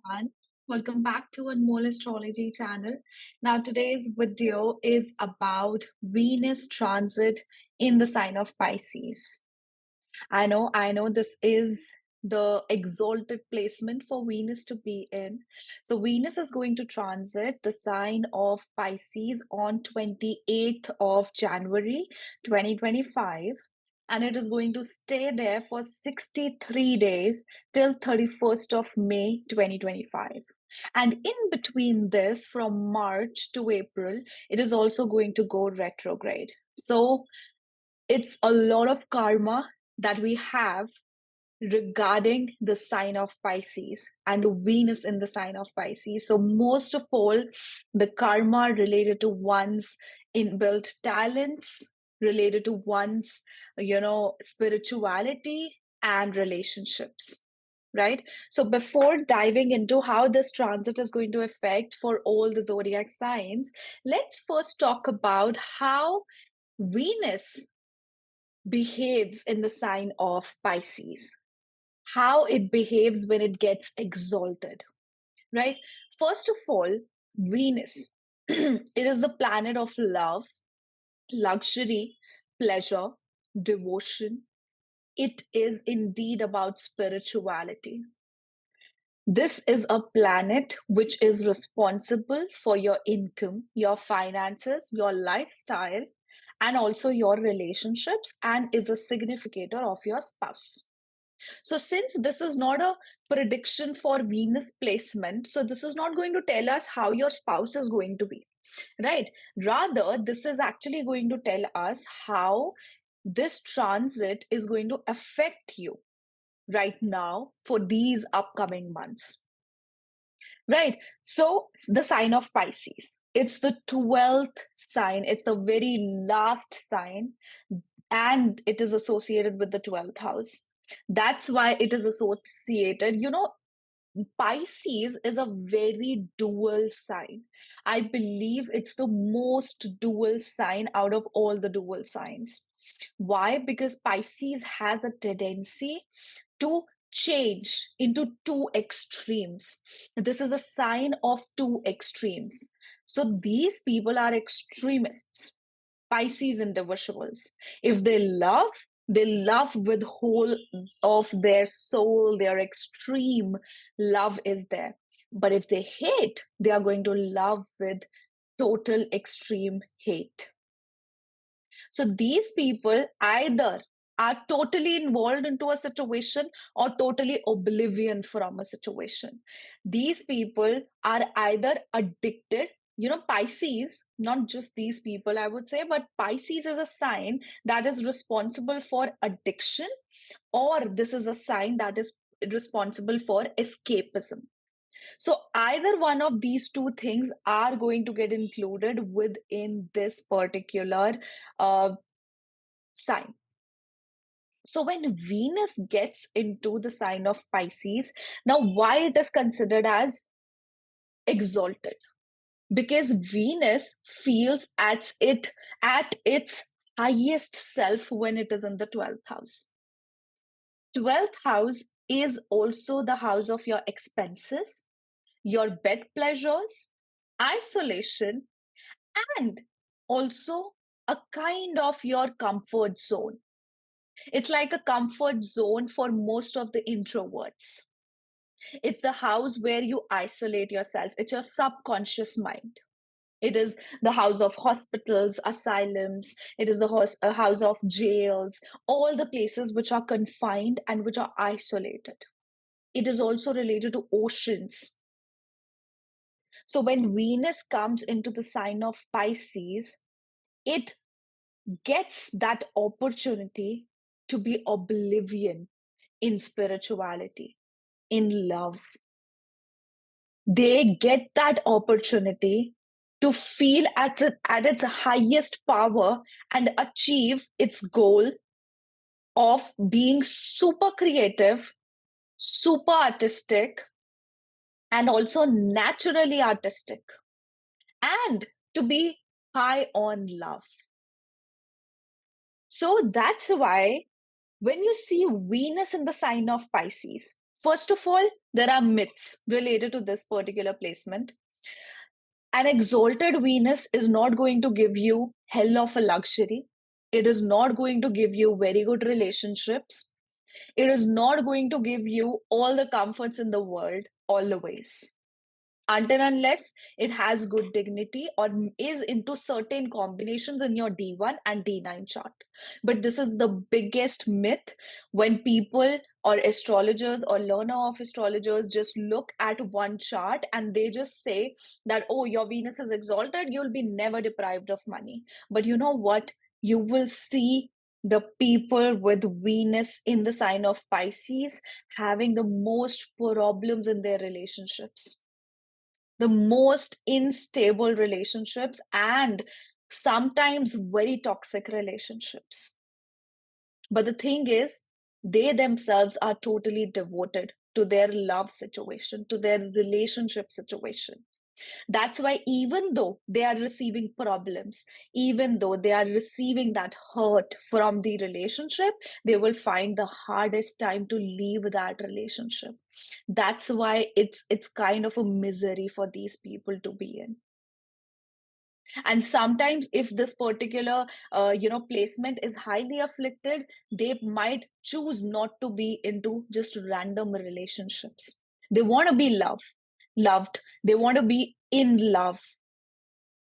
everyone. Welcome back to Anmoll Astrology channel. Now, today's video is about Venus transit in the sign of Pisces. I know this is the exalted placement for Venus to be in. So, Venus is going to transit the sign of Pisces on 28th of January 2025, and it is going to stay there for 63 days till 31st of May 2025. And in between this, from March to April, it is also going to go retrograde. So, it's a lot of karma that we have regarding the sign of Pisces and Venus in the sign of Pisces. So, most of all, the karma related to one's inbuilt talents, related to one's, spirituality and relationships. Right. So, before diving into how this transit is going to affect for all the zodiac signs, let's first talk about how Venus behaves in the sign of Pisces, how it behaves when it gets exalted, right? First of all, Venus, it is the planet of love, luxury, pleasure, devotion. It is indeed about spirituality. This is a planet which is responsible for your income, your finances, your lifestyle, and also your relationships, and is a significator of your spouse. So, since this is not a prediction for Venus placement, so this is not going to tell us how your spouse is going to be, right? Rather, this is actually going to tell us how this transit is going to affect you right now for these upcoming months. Right. So the sign of Pisces, it's the 12th sign. It's the very last sign, and it is associated with the 12th house. That's why it is associated. Pisces is a very dual sign. I believe it's the most dual sign out of all the dual signs. Why? Because Pisces has a tendency to change into two extremes. This is a sign of two extremes. So these people are extremists, Pisces individuals. If they love with whole of their soul, their extreme love is there. But if they hate, they are going to love with total extreme hate. So these people either are totally involved into a situation or totally oblivion from a situation. These people are either addicted. Pisces, not just these people, I would say, but Pisces is a sign that is responsible for addiction, or this is a sign that is responsible for escapism. So either one of these two things are going to get included within this particular sign. So when Venus gets into the sign of Pisces, now why it is considered as exalted? Because Venus feels at its highest self when it is in the 12th house. 12th house is also the house of your expenses, your bed pleasures, isolation, and also a kind of your comfort zone. It's like a comfort zone for most of the introverts. It's the house where you isolate yourself. It's your subconscious mind. It is the house of hospitals, asylums. It is the house of jails, all the places which are confined and which are isolated. It is also related to oceans. So when Venus comes into the sign of Pisces, it gets that opportunity to be oblivion in spirituality, in love. They get that opportunity to feel at its highest power and achieve its goal of being super creative, super artistic, and also naturally artistic, and to be high on love. So that's why when you see Venus in the sign of Pisces, First of all, there are myths related to this particular placement. An exalted Venus is not going to give you hell of a luxury. It is not going to give you very good relationships. It is not going to give you all the comforts in the world always, until unless it has good dignity or is into certain combinations in your D1 and D9 chart. But this is the biggest myth when people or astrologers or learner of astrologers just look at one chart and they just say that, oh, your Venus is exalted, you'll be never deprived of money. But you know what? You will see the people with Venus in the sign of Pisces having the most problems in their relationships, the most unstable relationships, and sometimes very toxic relationships. But the thing is, they themselves are totally devoted to their love situation, to their relationship situation. That's why, even though they are receiving problems, even though they are receiving that hurt from the relationship, they will find the hardest time to leave that relationship. That's why it's kind of a misery for these people to be in. And sometimes if this particular placement is highly afflicted, they might choose not to be into just random relationships. They want to be loved, they want to be in love,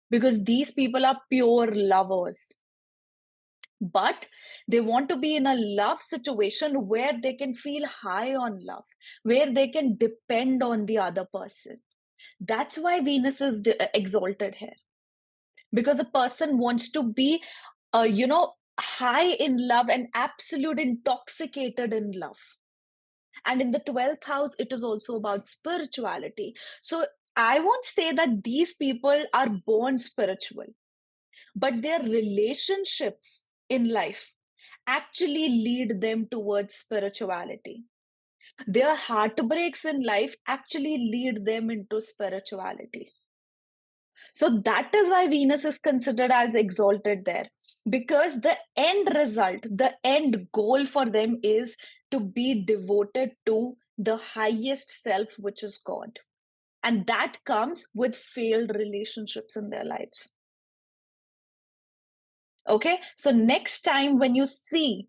because these people are pure lovers. But they want to be in a love situation where they can feel high on love, where they can depend on the other person. That's why Venus is exalted here, because a person wants to be high in love and absolute intoxicated in love. And in the 12th house, it is also about spirituality. So I won't say that these people are born spiritual, but their relationships in life actually lead them towards spirituality. Their heartbreaks in life actually lead them into spirituality. So that is why Venus is considered as exalted there, because the end result, the end goal for them is to be devoted to the highest self, which is God. And that comes with failed relationships in their lives. Okay, so next time when you see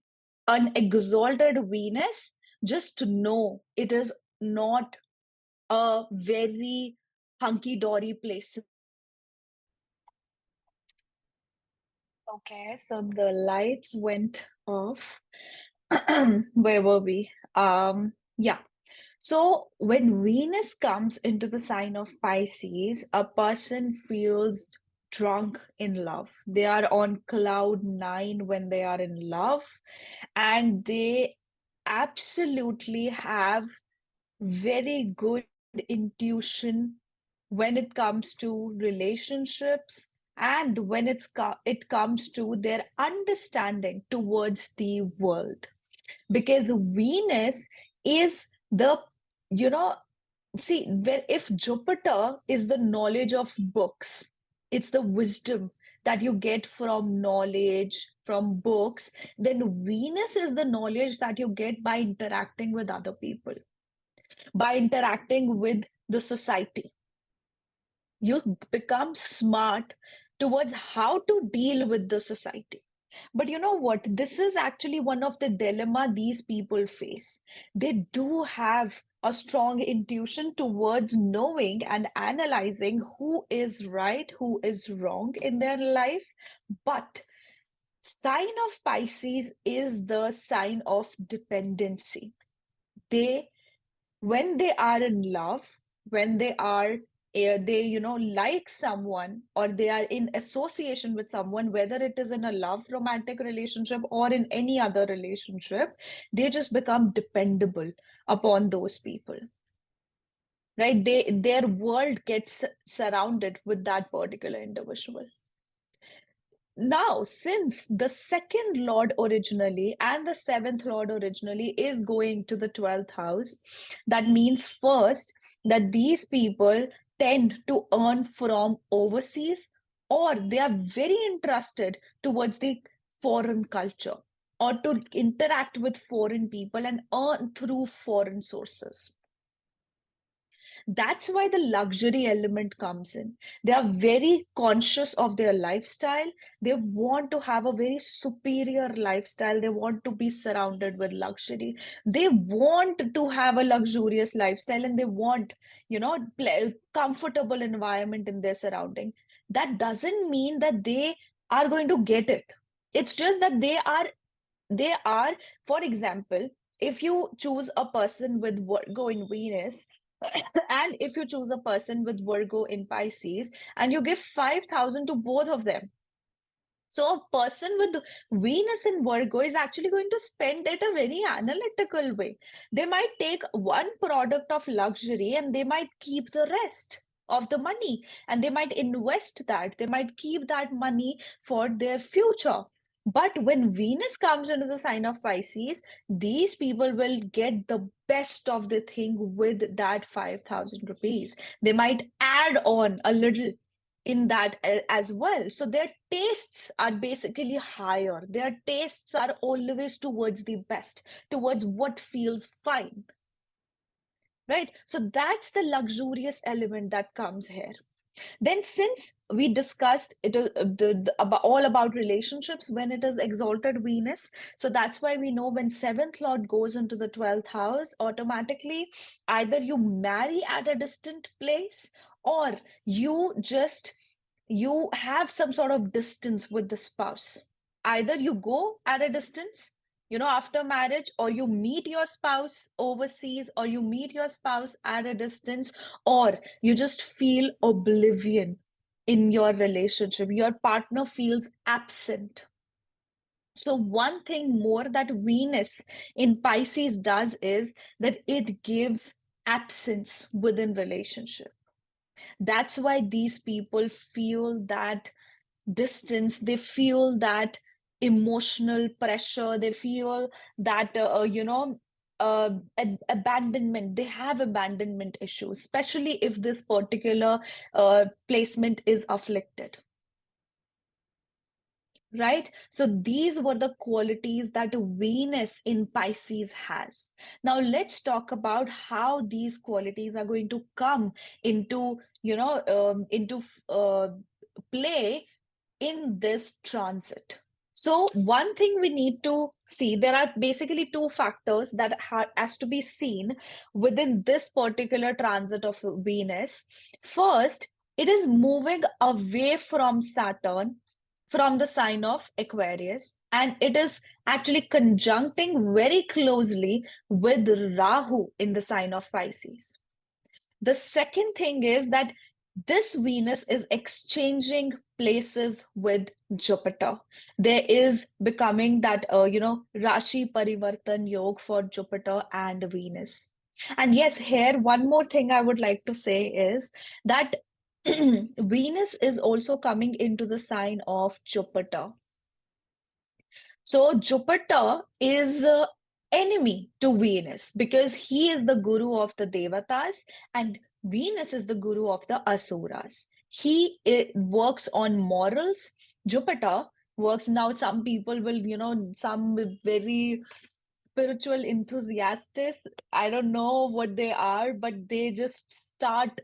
an exalted Venus, just know it is not a very hunky dory place. Okay, so the lights went off. Where were we? Yeah. So when Venus comes into the sign of Pisces, a person feels drunk in love. They are on cloud nine when they are in love, and they absolutely have very good intuition when it comes to relationships, and when it comes to their understanding towards the world, because Venus is the you know see, where if Jupiter is the knowledge of books, it's the wisdom that you get from knowledge from books, then Venus is the knowledge that you get by interacting with other people, by interacting with the society. You become smart towards how to deal with the society. But you know what? This is actually one of the dilemma these people face. They do have a strong intuition towards knowing and analyzing who is right, who is wrong in their life. But sign of Pisces is the sign of dependency. They When they are in love, when they are they like someone, or they are in association with someone, whether it is in a love romantic relationship or in any other relationship, they just become dependable upon those people, right? Their world gets surrounded with that particular individual. Now, since the second lord originally and the seventh lord originally is going to the 12th house, that means first that these people tend to earn from overseas, or they are very interested towards the foreign culture, or to interact with foreign people and earn through foreign sources. That's why the luxury element comes in. They are very conscious of their lifestyle. They want to have a very superior lifestyle. They want to be surrounded with luxury. They want to have a luxurious lifestyle, and they want, comfortable environment in their surrounding. That doesn't mean that they are going to get it. It's just that they are, for example, if you choose a person with Virgo in Venus, and if you choose a person with Virgo in Pisces, and you give 5,000 to both of them, so a person with Venus in Virgo is actually going to spend it a very analytical way. They might take one product of luxury and they might keep the rest of the money, and they might invest that. They might keep that money for their future. But when Venus comes into the sign of Pisces, these people will get the best of the thing with that 5,000 rupees. They might add on a little in that as well. So their tastes are basically higher. Their tastes are always towards the best, towards what feels fine, right? So that's the luxurious element that comes here. Then, since we discussed it all about relationships when it is exalted Venus, so that's why we know when seventh lord goes into the 12th house, automatically either you marry at a distant place, or you have some sort of distance with the spouse. Either you go at a distance, after marriage, or you meet your spouse overseas, or you meet your spouse at a distance, or you just feel oblivion in your relationship. Your partner feels absent. So one thing more that Venus in Pisces does is that it gives absence within relationship. That's why these people feel that distance, they feel that emotional pressure, they feel that abandonment. They have abandonment issues, especially if this particular placement is afflicted, right? So these were the qualities that Venus in Pisces has. Now let's talk about how these qualities are going to come into play in this transit. So one thing we need to see, there are basically two factors that has to be seen within this particular transit of Venus. First, it is moving away from Saturn, from the sign of Aquarius, and it is actually conjuncting very closely with Rahu in the sign of Pisces. The second thing is that this Venus is exchanging places with Jupiter. There is becoming that, Rashi Parivartan Yog for Jupiter and Venus. And yes, here, one more thing I would like to say is that Venus is also coming into the sign of Jupiter. So Jupiter is enemy to Venus because he is the guru of the Devatas and Venus is the guru of the Asuras. He works on morals. Jupiter works now. Some people will, some very spiritual enthusiastic. I don't know what they are, but they just start,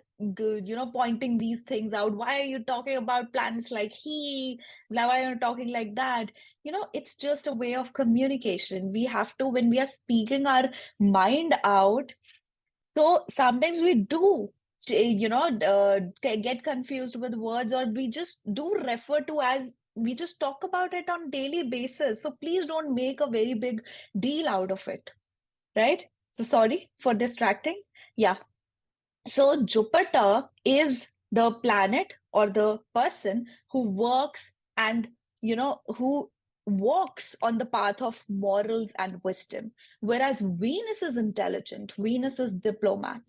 pointing these things out. Why are you talking about planets like he? Why are you talking like that? It's just a way of communication. We have to, when we are speaking our mind out, so sometimes we do, get confused with words, or we just do refer to as, we just talk about it on daily basis. So please don't make a very big deal out of it, right? So sorry for distracting. Yeah. So Jupiter is the planet or the person who works and, who walks on the path of morals and wisdom, whereas Venus is intelligent, Venus is diplomat.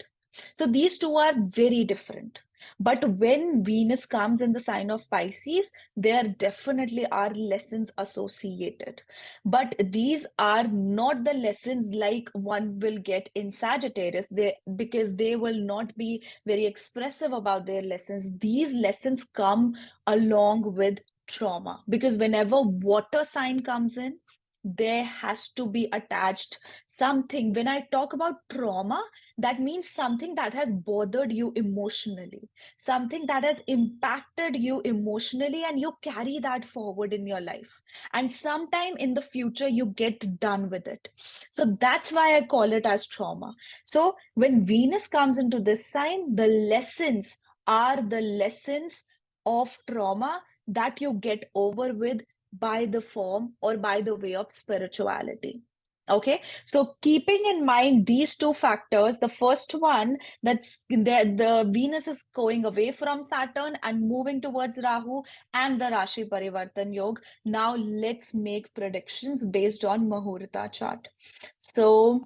So these two are very different. But when Venus comes in the sign of Pisces, there definitely are lessons associated. But these are not the lessons like one will get in Sagittarius, because they will not be very expressive about their lessons. These lessons come along with trauma, because whenever water sign comes in, there has to be attached something. When I talk about trauma, that means something that has bothered you emotionally, something that has impacted you emotionally, and you carry that forward in your life. And sometime in the future, you get done with it. So that's why I call it as trauma. So when Venus comes into this sign, the lessons are the lessons of trauma that you get over with by the form or by the way of spirituality. Okay, so keeping in mind these two factors, the first one, that's the Venus is going away from Saturn and moving towards Rahu and the Rashi Parivartan Yoga. Now let's make predictions based on Muhurata chart. So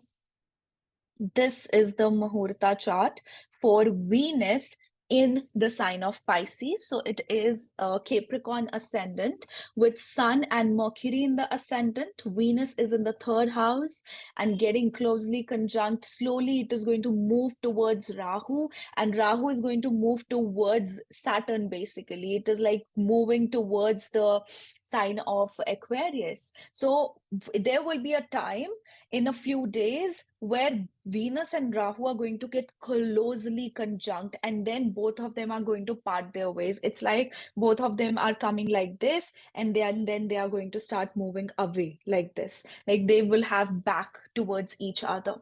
this is the Muhurta chart for Venus in the sign of Pisces. So it is a Capricorn ascendant with Sun and Mercury in the ascendant. Venus is in the third house and getting closely conjunct. Slowly, it is going to move towards Rahu, and Rahu is going to move towards Saturn, basically. It is like moving towards the sign of Aquarius. So there will be a time in a few days where Venus and Rahu are going to get closely conjunct, and then both of them are going to part their ways. It's like both of them are coming like this, and then they are going to start moving away like this. Like they will have back towards each other,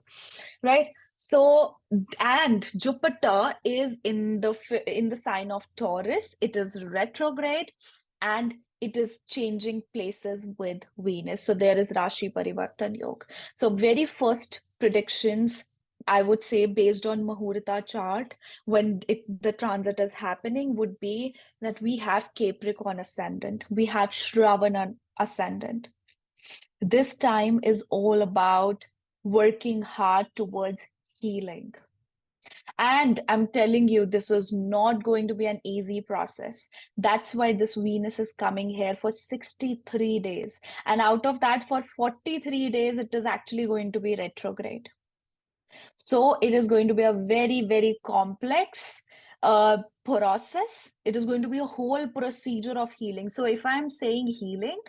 right? So, and Jupiter is in the sign of Taurus. It is retrograde, and it is changing places with Venus. So there is Rashi Parivartan Yoga. So very first predictions, I would say, based on Muhurta chart, when the transit is happening, would be that we have Capricorn ascendant, we have Shravana ascendant. This time is all about working hard towards healing. And I'm telling you, this is not going to be an easy process. That's why this Venus is coming here for 63 days. And out of that, for 43 days, it is actually going to be retrograde. So it is going to be a very, very complex process. It is going to be a whole procedure of healing. So if I'm saying healing,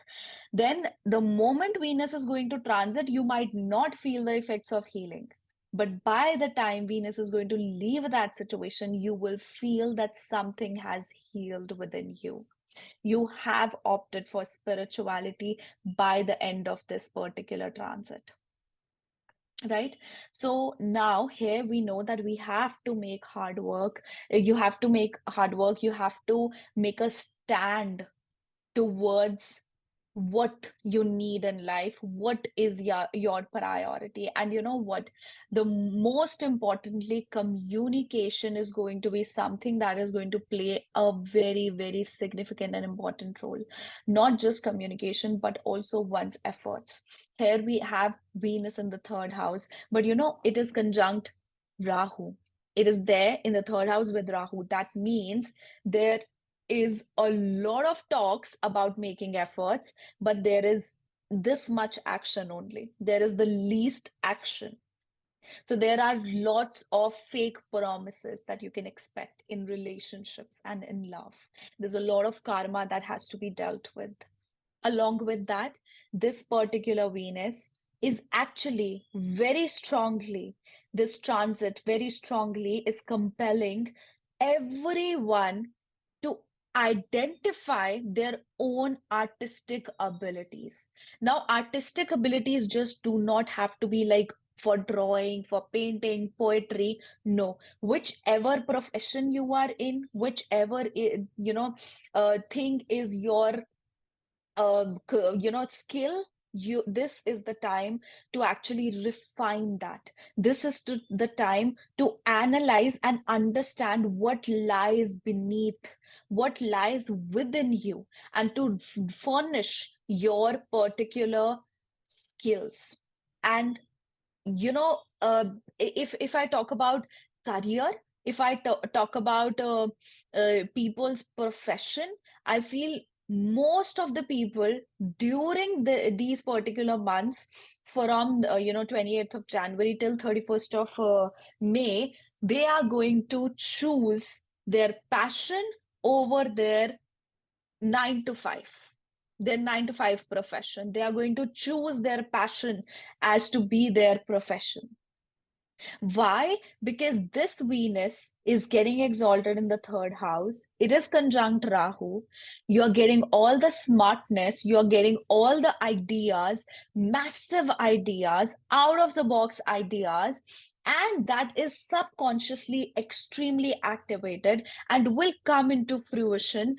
then the moment Venus is going to transit, you might not feel the effects of healing. But by the time Venus is going to leave that situation, you will feel that something has healed within you. You have opted for spirituality by the end of this particular transit. Right? So now here we know that we have to make hard work. You have to make hard work. You have to make a stand towards what you need in life, what is your priority. And you know what? The most importantly, communication is going to be something that is going to play a very, very significant and important role. Not just communication, but also one's efforts. Here we have Venus in the third house, but you know, it is conjunct Rahu. It is there in the third house with Rahu. That means there is a lot of talks about making efforts, but there is this much action only. There is the least action. So there are lots of fake promises that you can expect in relationships and in love. There's a lot of karma that has to be dealt with. Along with that, this particular Venus is actually very strongly, this transit very strongly is compelling everyone to identify their own artistic abilities. Now, artistic abilities just do not have to be like for drawing, for painting, poetry. No, whichever profession you are in, whichever thing is your skill, you this is the time to actually refine that. This is the time to analyze and understand what lies beneath, what lies within you, and to furnish your particular skills. And if I talk about career, if I talk about people's profession, I feel most of the people during these particular months, from 28th of January till 31st of May, they are going to choose their passion over their 9 to 5. their 9 to 5 profession. They are going to choose their passion as to be their profession. Why? Because this Venus is getting exalted in the third house. It is conjunct Rahu. You're getting all the smartness, you're getting all the ideas, massive ideas, out of the box ideas, and that is subconsciously extremely activated and will come into fruition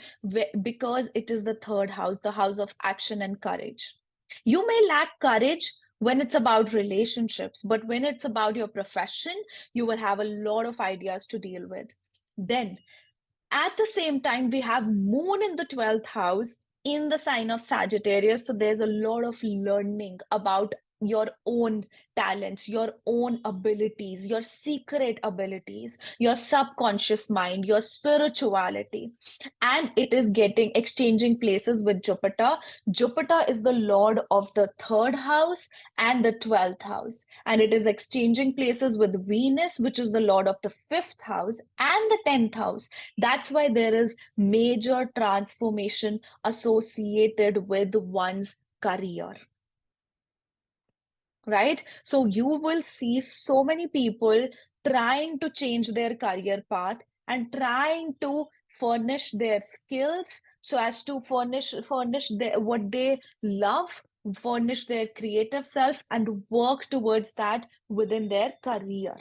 because it is the third house, the house of action and courage. You may lack courage when it's about relationships, but when it's about your profession, you will have a lot of ideas to deal with. Then, at the same time, we have Moon in the 12th house in the sign of Sagittarius. So there's a lot of learning about your own talents, your own abilities, your secret abilities, your subconscious mind, your spirituality. And it is getting exchanging places with Jupiter. Jupiter is the lord of the third house and the 12th house. And it is exchanging places with Venus, which is the lord of the fifth house and the 10th house. That's why there is major transformation associated with one's career, right? So you will see so many people trying to change their career path and trying to furnish their skills so as to furnish what they love, furnish their creative self, and work towards that within their career.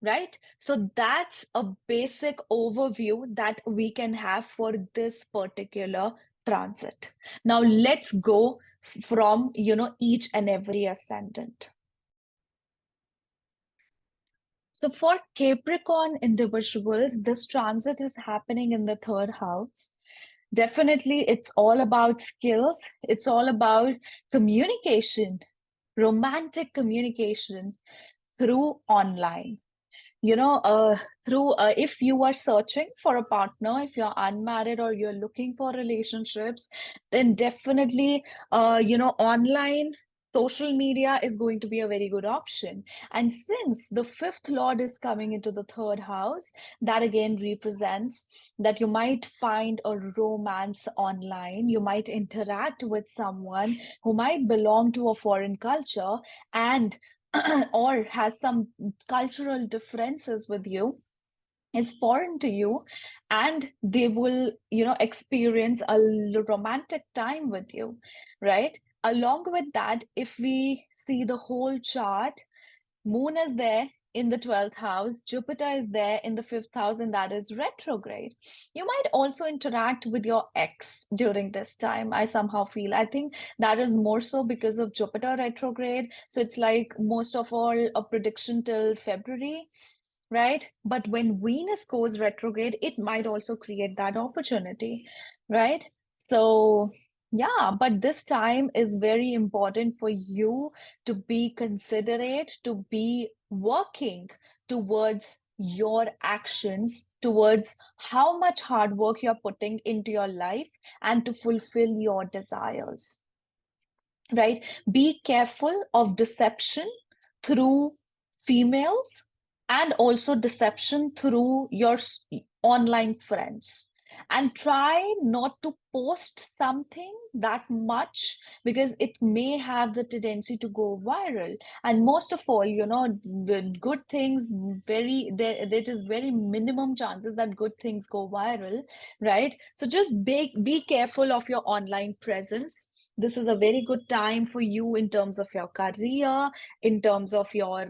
Right? So that's a basic overview that we can have for this particular transit. Now let's go from, each and every ascendant. So for Capricorn individuals, this transit is happening in the third house. Definitely, it's all about skills. It's all about communication, romantic communication through online. Through if you are searching for a partner, if you're unmarried or you're looking for relationships, then definitely online social media is going to be a very good option. And since the fifth lord is coming into the third house, that again represents that you might find a romance online. You might interact with someone who might belong to a foreign culture and or has some cultural differences with you, is foreign to you, and they will experience a romantic time with you, right? Along with that, if we see the whole chart, Moon is there in the 12th house, Jupiter is there in the fifth house, and that is retrograde. You might also interact with your ex during this time. I somehow feel, I think that is more so because of Jupiter retrograde. So it's like most of all a prediction till February, right? But when Venus goes retrograde, it might also create that opportunity, right? So, yeah, but this time is very important for you to be considerate, to be working towards your actions, towards how much hard work you're putting into your life and to fulfill your desires, right? Be careful of deception through females and also deception through your online friends. And try not to post something that much because it may have the tendency to go viral. And most of all, the good things, there is very minimum chances that good things go viral, right? So just be careful of your online presence. This is a very good time for you in terms of your career, in terms of your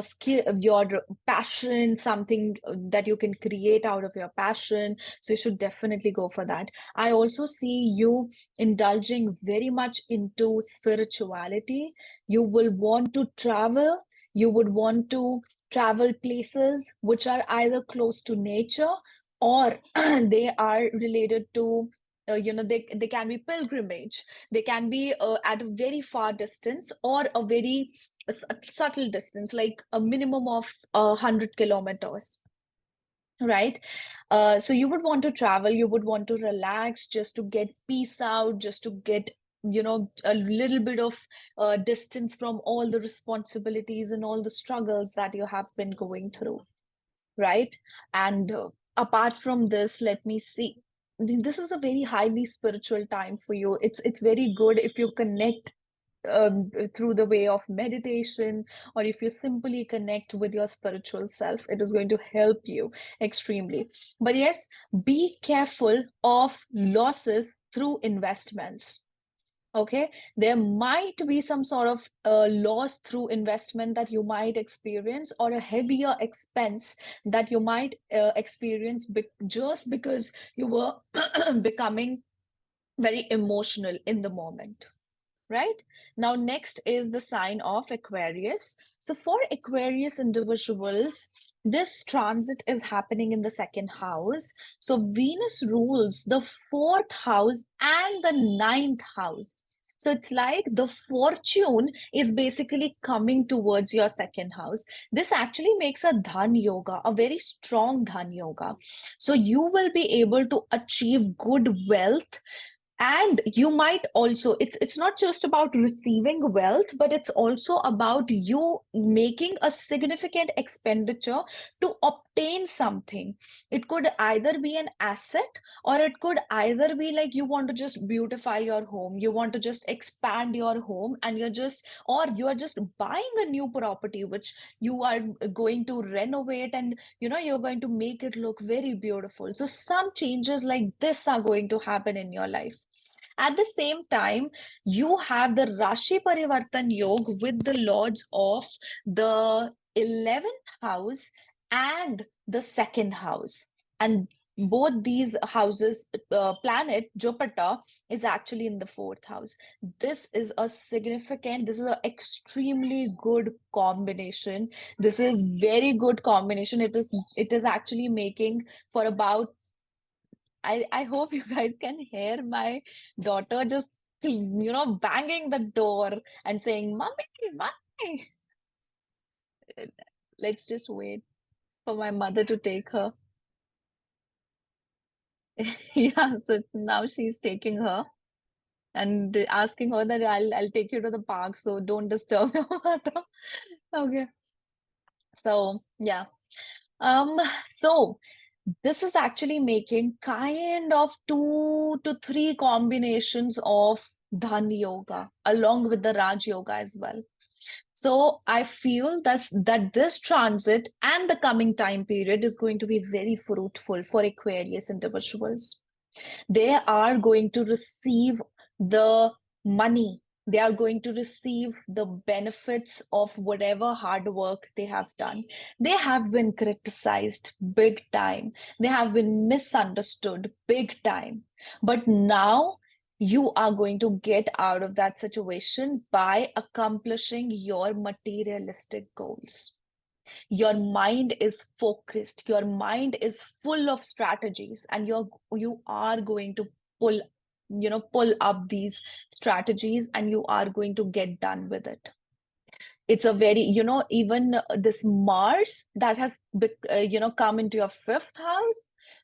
skill, your passion, something that you can create out of your passion. So you should definitely go for that. I also see you indulging very much into spirituality. You will want to travel. You would want to travel places which are either close to nature or they are related to they can be pilgrimage, they can be at a very far distance or a very subtle distance, like a minimum of 100 kilometers, right? So you would want to travel, you would want to relax just to get peace out, just to get a little bit of distance from all the responsibilities and all the struggles that you have been going through, right? And apart from this, let me see. this is a very highly spiritual time for you. It's very good if you connect through the way of meditation, or if you simply connect with your spiritual self, it is going to help you extremely. But yes, be careful of losses through investments. Okay, there might be some sort of loss through investment that you might experience, or a heavier expense that you might experience just because you were becoming very emotional in the moment. Right? Now, next is the sign of Aquarius. So, for Aquarius individuals, this transit is happening in the second house. So, Venus rules the fourth house and the ninth house. So, it's like the fortune is basically coming towards your second house. This actually makes a dhan yoga, a very strong dhan yoga. So, you will be able to achieve good wealth, and you might also, it's not just about receiving wealth, but it's also about you making a significant expenditure to obtain something. It could either be an asset, or it could either be like you want to just beautify your home, you want to just expand your home, and you're just buying a new property which you are going to renovate, and you're going to make it look very beautiful. So some changes like this are going to happen in your life. At the same time, you have the Rashi Parivartan Yoga with the lords of the 11th house and the second house. And both these houses, planet Jupiter is actually in the fourth house. This is an extremely good combination. This is very good combination. It is actually making for about, I hope you guys can hear my daughter just, banging the door and saying, "Mommy, mommy." Let's just wait for my mother to take her. Yeah, so now she's taking her and asking her that I'll take you to the park, so don't disturb your mother. Okay. So yeah. Um, so this is actually making kind of 2 to 3 combinations of Dhan Yoga along with the Raj Yoga as well. So I feel that this transit and the coming time period is going to be very fruitful for Aquarius individuals. They are going to receive the money. They are going to receive the benefits of whatever hard work they have done. They have been criticized big time. They have been misunderstood big time. But now you are going to get out of that situation by accomplishing your materialistic goals. Your mind is focused, your mind is full of strategies, and you are going to pull pull up these strategies, and you are going to get done with it. It's a very, even this Mars that has come into your fifth house,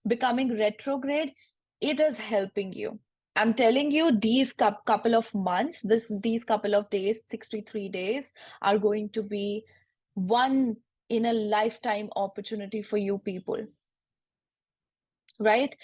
becoming retrograde, it is helping you. I'm telling you, these couple of months, these couple of days, 63 days, are going to be one in a lifetime opportunity for you people, right?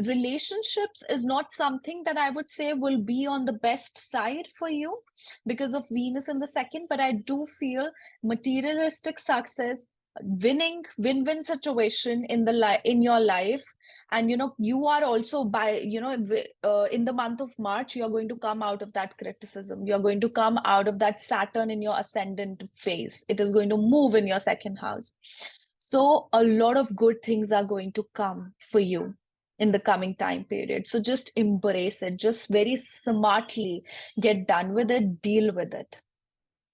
Relationships is not something that I would say will be on the best side for you because of Venus in the second, but I do feel materialistic success, win-win situation in your life. And you are also, by in the month of March, you're going to come out of that criticism. You're going to come out of that Saturn in your ascendant phase. It is going to move in your second house. So a lot of good things are going to come for you in the coming time period. So just embrace it. Just very smartly get done with it, deal with it.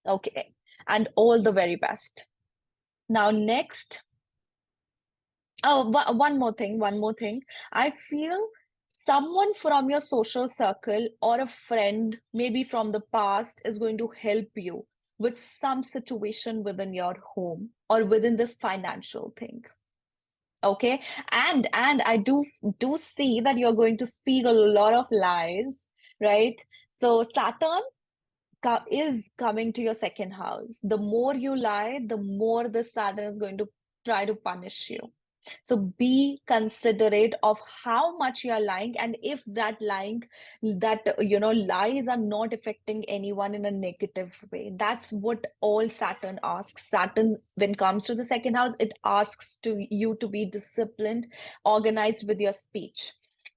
Okay. And all the very best. Now, next, oh, one more thing. I feel someone from your social circle or a friend, maybe from the past, is going to help you with some situation within your home or within this financial thing. Okay. And I do see that you're going to speak a lot of lies, right? So Saturn is coming to your second house. The more you lie, the more the Saturn is going to try to punish you. So be considerate of how much you're lying, and if that lying, that lies are not affecting anyone in a negative way. That's what all Saturn asks. Saturn, when it comes to the second house, it asks to you to be disciplined, organized with your speech,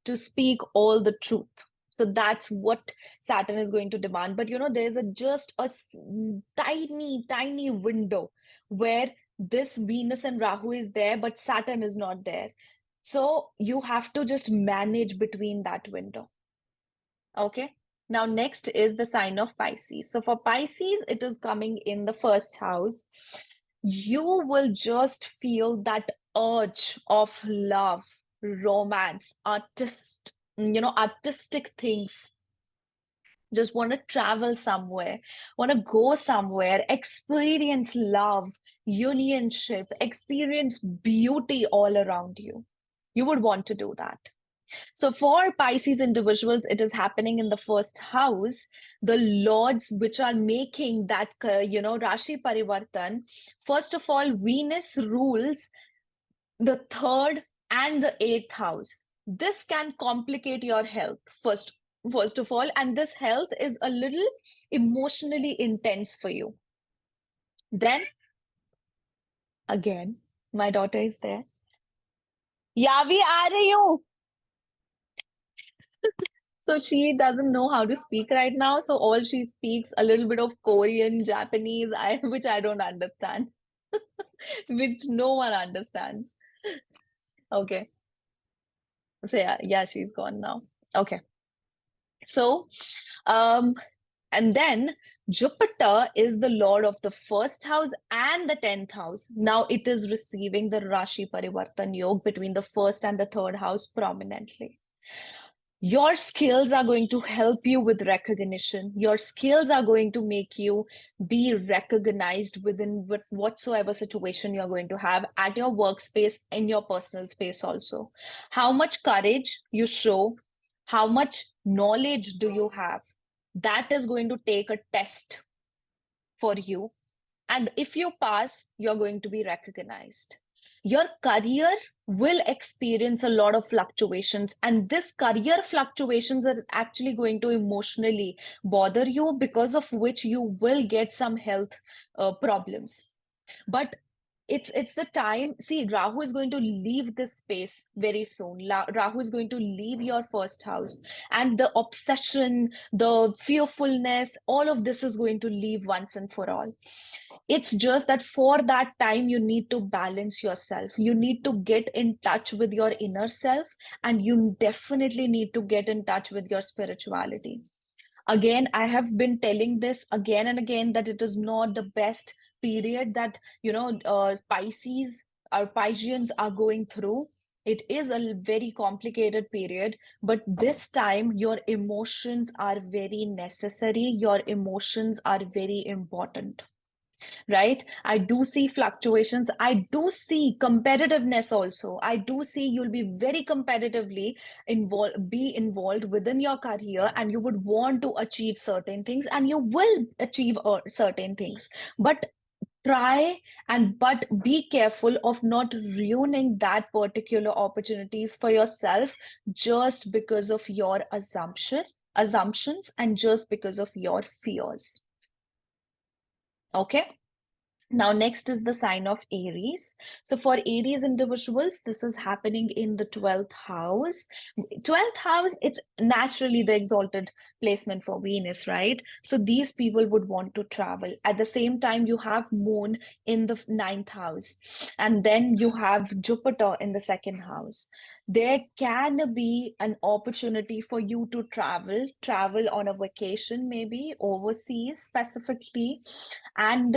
to speak all the truth. So that's what Saturn is going to demand. But there's just a tiny, tiny window where this Venus and Rahu is there, but Saturn is not there. So you have to just manage between that window. Okay. Now, next is the sign of Pisces. So for Pisces, it is coming in the first house. You will just feel that urge of love, romance, artistic things. Just want to travel somewhere, want to go somewhere, experience love, unionship, experience beauty all around you. You would want to do that. So for Pisces individuals, it is happening in the first house. The lords which are making that, Rashi Parivartan, first of all, Venus rules the third and the eighth house. This can complicate your health, first of all, and this health is a little emotionally intense for you. Then again, my daughter is there. यावी आ रही हूँ. So she doesn't know how to speak right now. So all she speaks a little bit of Korean, Japanese, which I don't understand, which no one understands. Okay. So yeah, she's gone now. Okay. So, and then Jupiter is the lord of the first house and the 10th house. Now it is receiving the Rashi Parivartan Yoga between the first and the third house prominently. Your skills are going to help you with recognition. Your skills are going to make you be recognized within whatsoever situation you're going to have at your workspace, in your personal space also. How much courage you show, how much knowledge do you have, that is going to take a test for you. And if you pass, you're going to be recognized. Your career will experience a lot of fluctuations, and this career fluctuations are actually going to emotionally bother you, because of which you will get some health problems. But it's the time. See, Rahu is going to leave this space very soon. Rahu is going to leave your first house, and the obsession, the fearfulness, all of this is going to leave once and for all. It's just that for that time, you need to balance yourself. You need to get in touch with your inner self, and you definitely need to get in touch with your spirituality. Again, I have been telling this again and again that it is not the best period that Pisces or Pisceans are going through. It is a very complicated period, but this time your emotions are very necessary. Your emotions are very important, right? I do see fluctuations. I do see competitiveness also. I do see you'll be very competitively involved within your career, and you would want to achieve certain things, and you will achieve certain things. But but be careful of not ruining that particular opportunities for yourself just because of your assumptions and just because of your fears. Okay. Now, next is the sign of Aries. So for Aries individuals, this is happening in the 12th house. 12th house, it's naturally the exalted placement for Venus, right? So these people would want to travel. At the same time, you have Moon in the 9th house, and then you have Jupiter in the 2nd house. There can be an opportunity for you to travel on a vacation, maybe overseas specifically. And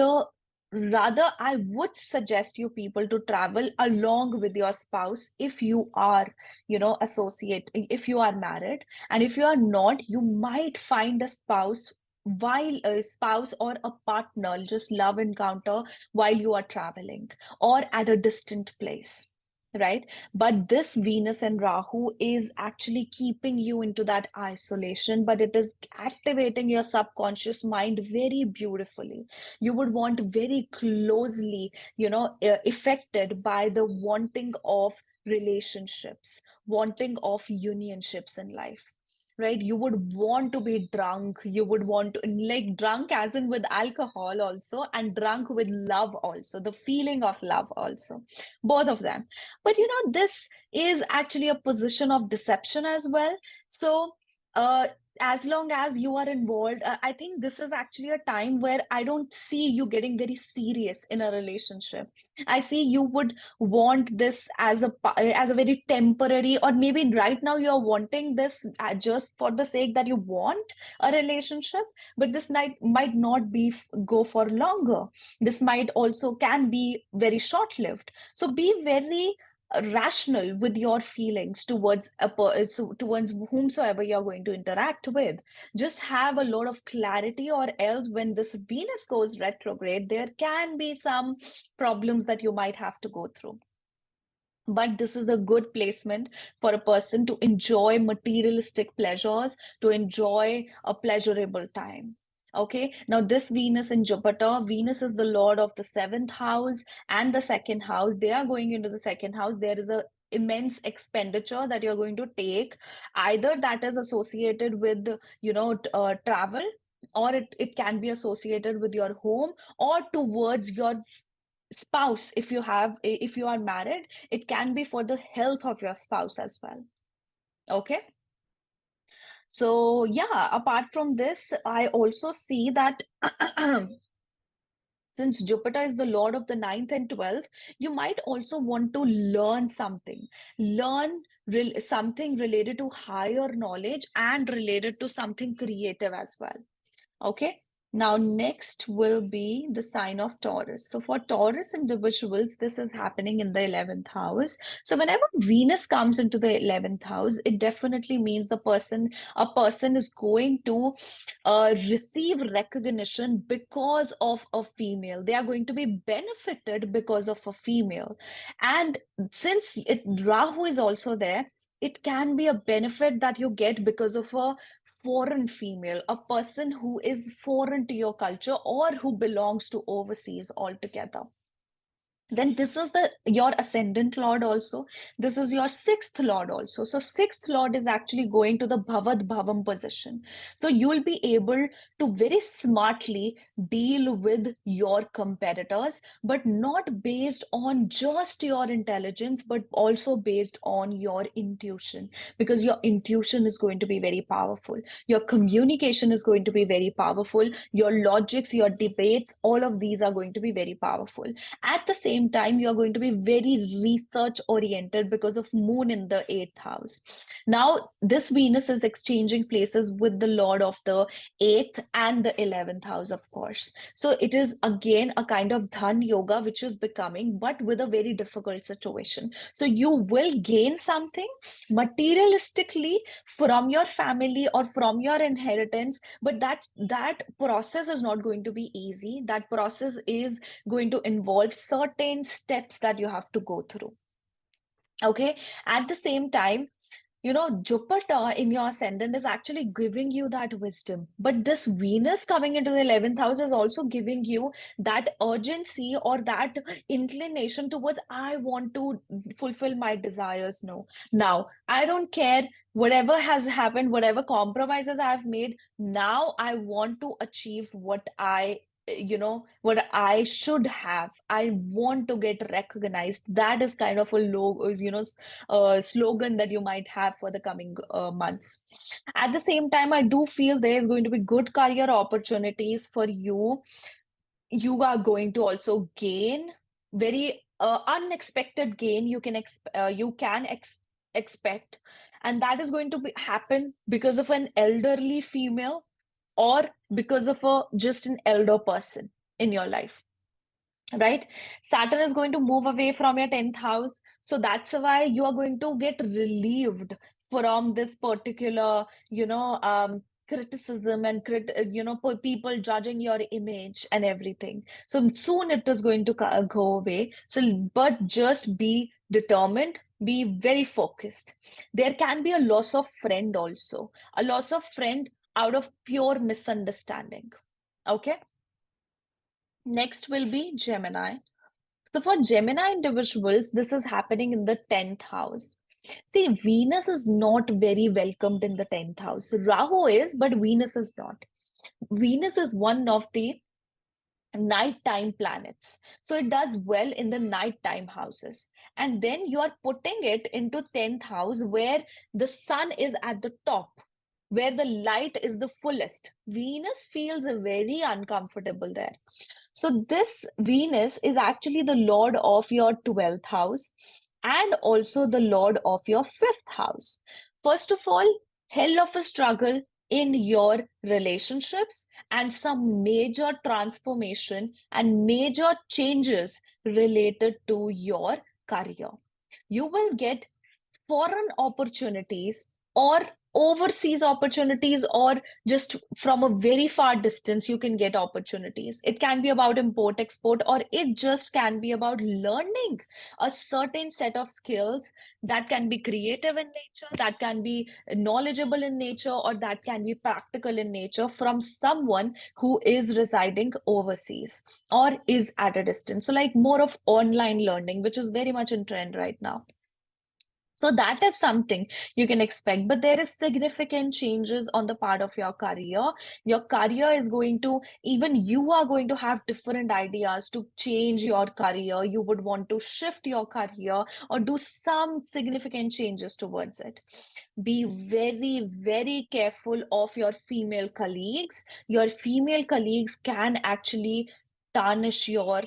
rather, I would suggest you people to travel along with your spouse if you are, if you are married. And if you are not, you might find a spouse while a spouse or a partner, just love encounter while you are traveling or at a distant place, right? But this Venus and Rahu is actually keeping you into that isolation, but it is activating your subconscious mind very beautifully. You would want very closely, affected by the wanting of relationships, wanting of unionships in life. Right, you would want to be drunk, you would want to, like, drunk as in with alcohol also, and drunk with love also, the feeling of love also, both of them. But this is actually a position of deception as well. So, uh, as long as you are involved, I think this is actually a time where I don't see you getting very serious in a relationship. I see you would want this as a very temporary, or maybe right now you're wanting this just for the sake that you want a relationship, but this might not be go for longer. This might also can be very short lived. So be very rational with your feelings towards towards whomsoever you're going to interact with. Just have a lot of clarity, or else when this Venus goes retrograde, there can be some problems that you might have to go through. But this is a good placement for a person to enjoy materialistic pleasures, to enjoy a pleasurable time. Okay, now this Venus in Jupiter, Venus is the lord of the seventh house and the second house. They are going into the second house. There is a immense expenditure that you're going to take, either that is associated with travel, or it can be associated with your home, or towards your spouse. If you are married, it can be for the health of your spouse as well. Okay, so yeah, apart from this, I also see that since Jupiter is the lord of the ninth and 12th, you might also want to learn something, something related to higher knowledge and related to something creative as well. Okay. Now, next will be the sign of Taurus. So, for Taurus individuals, this is happening in the 11th house. So, whenever Venus comes into the 11th house, it definitely means a person is going to receive recognition because of a female. They are going to be benefited because of a female. And since Rahu is also there, it can be a benefit that you get because of a foreign female, a person who is foreign to your culture or who belongs to overseas altogether. Then this is your ascendant lord also. This is your sixth lord also. So sixth lord is actually going to the Bhavad Bhavam position. So you will be able to very smartly deal with your competitors, but not based on just your intelligence, but also based on your intuition, because your intuition is going to be very powerful. Your communication is going to be very powerful. Your logics, your debates, all of these are going to be very powerful. At the same time, you're going to be very research oriented because of Moon in the eighth house. Now, this Venus is exchanging places with the Lord of the eighth and the 11th house, of course. So it is again a kind of Dhan yoga, which is becoming, but with a very difficult situation. So you will gain something materialistically from your family or from your inheritance, but that process is not going to be easy. That process is going to involve certain steps that you have to go through. Okay, at the same time, Jupiter in your ascendant is actually giving you that wisdom. But this Venus coming into the 11th house is also giving you that urgency or that inclination towards, I want to fulfill my desires. No, now I don't care whatever has happened, whatever compromises I've made. Now I want to achieve what I should have. I want to get recognized. That is kind of a low, slogan that you might have for the coming months. At the same time, I do feel there is going to be good career opportunities for you. You are going to also gain very unexpected gain. You can expect, and that is going to happen because of an elderly female, or because of just an elder person in your life, right? Saturn is going to move away from your 10th house, so that's why you are going to get relieved from this particular criticism and people judging your image and everything. So soon it is going to go away. So, but just be determined, be very focused. There can be a loss of friend also, a loss of friend out of pure misunderstanding. Okay. Next will be Gemini. So for Gemini individuals, this is happening in the 10th house. See, Venus is not very welcomed in the 10th house. Rahu is, but Venus is not. Venus is one of the nighttime planets. So it does well in the nighttime houses. And then you are putting it into 10th house where the sun is at the top, where the light is the fullest. Venus feels very uncomfortable there. So this Venus is actually the lord of your 12th house and also the lord of your 5th house. First of all, hell of a struggle in your relationships and some major transformation and major changes related to your career. You will get foreign opportunities or overseas opportunities, or just from a very far distance you can get opportunities. It can be about import export, or it just can be about learning a certain set of skills that can be creative in nature, that can be knowledgeable in nature, or that can be practical in nature from someone who is residing overseas or is at a distance. So like more of online learning, which is very much in trend right now. So that is something you can expect, but there is significant changes on the part of your career. Your career is going to, even you are going to have different ideas to change your career. You would want to shift your career or do some significant changes towards it. Be very, very careful of your female colleagues. Your female colleagues can actually tarnish your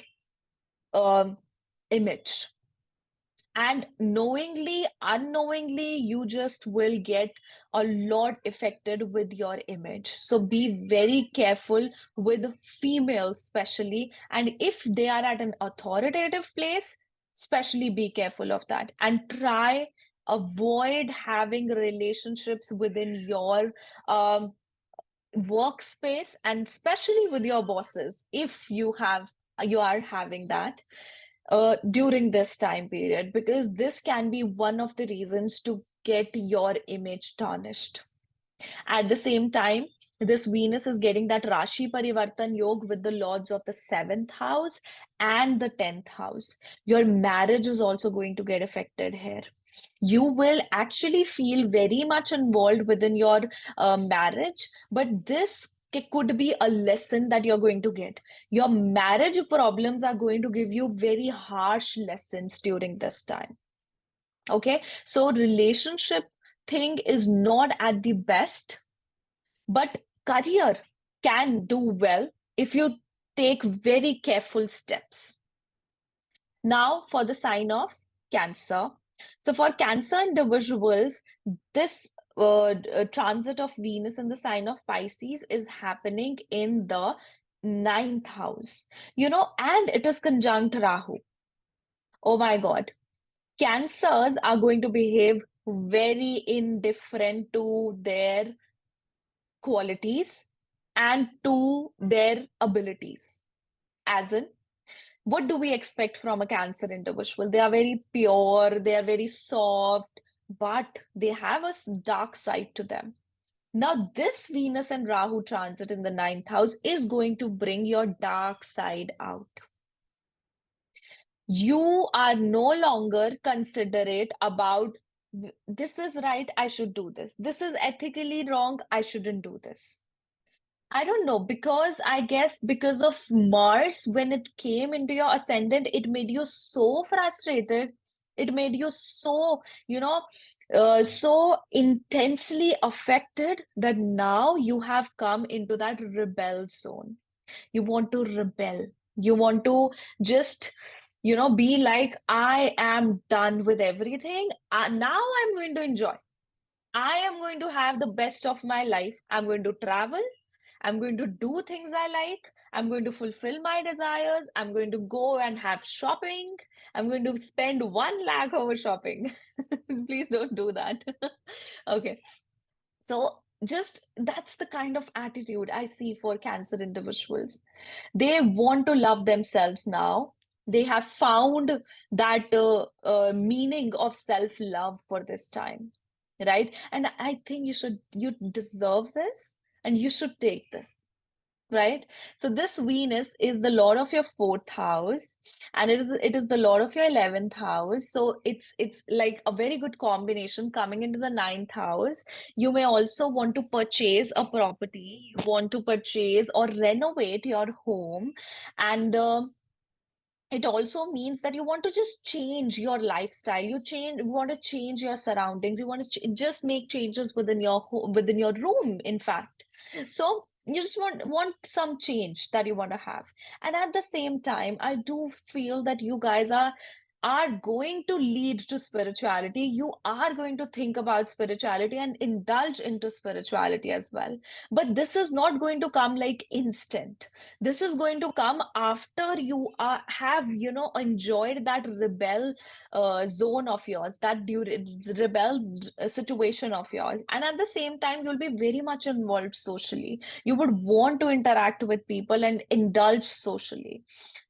um, image, and knowingly, unknowingly, you just will get a lot affected with your image. So be very careful with females, especially. And if they are at an authoritative place, especially be careful of that. And try avoid having relationships within your workspace, and especially with your bosses if you are having that during this time period, because this can be one of the reasons to get your image tarnished. At the same time, this Venus is getting that Rashi Parivartan Yog with the lords of the 7th house and the 10th house. Your marriage is also going to get affected here. You will actually feel very much involved within your marriage, but this could be a lesson that you're going to get. Your marriage problems are going to give you very harsh lessons during this time. Okay, so relationship thing is not at the best, but career can do well if you take very careful steps. Now, for the sign of Cancer. So, for Cancer individuals, this transit of Venus in the sign of Pisces is happening in the 9th house, and it is conjunct Rahu. Oh my God. Cancers are going to behave very indifferent to their qualities and to their abilities. As in, what do we expect from a Cancer individual? They are very pure, they are very soft, but they have a dark side to them. Now, this Venus and Rahu transit in the 9th house is going to bring your dark side out. You are no longer considerate about this is right, I should do this. This is ethically wrong, I shouldn't do this. I don't know, because I guess because of Mars, when it came into your ascendant, it made you so frustrated. It made you so, so intensely affected that now you have come into that rebel zone. You want to rebel. You want to just, be like, I am done with everything. Now I'm going to enjoy. I am going to have the best of my life. I'm going to travel. I'm going to do things I like. I'm going to fulfill my desires. I'm going to go and have shopping. I'm going to spend 1 lakh over shopping. Please don't do that. Okay. So just that's the kind of attitude I see for Cancer individuals. They want to love themselves now. They have found that meaning of self-love for this time, right? And I think you deserve this and you should take this, right? So this Venus is the lord of your fourth house, and it is the lord of your 11th house. So it's like a very good combination coming into the ninth house. You may also want to purchase a property, you want to purchase or renovate your home, and it also means that you want to just change your lifestyle. You want to change your surroundings. You want to just make changes within your home, within your room, in fact. So you just want some change that you want to have. And at the same time, I do feel that you guys are going to lead to spirituality. You are going to think about spirituality and indulge into spirituality as well. But this is not going to come like instant. This is going to come after you have, enjoyed that rebel zone of yours, that rebel situation of yours. And at the same time, you'll be very much involved socially. You would want to interact with people and indulge socially,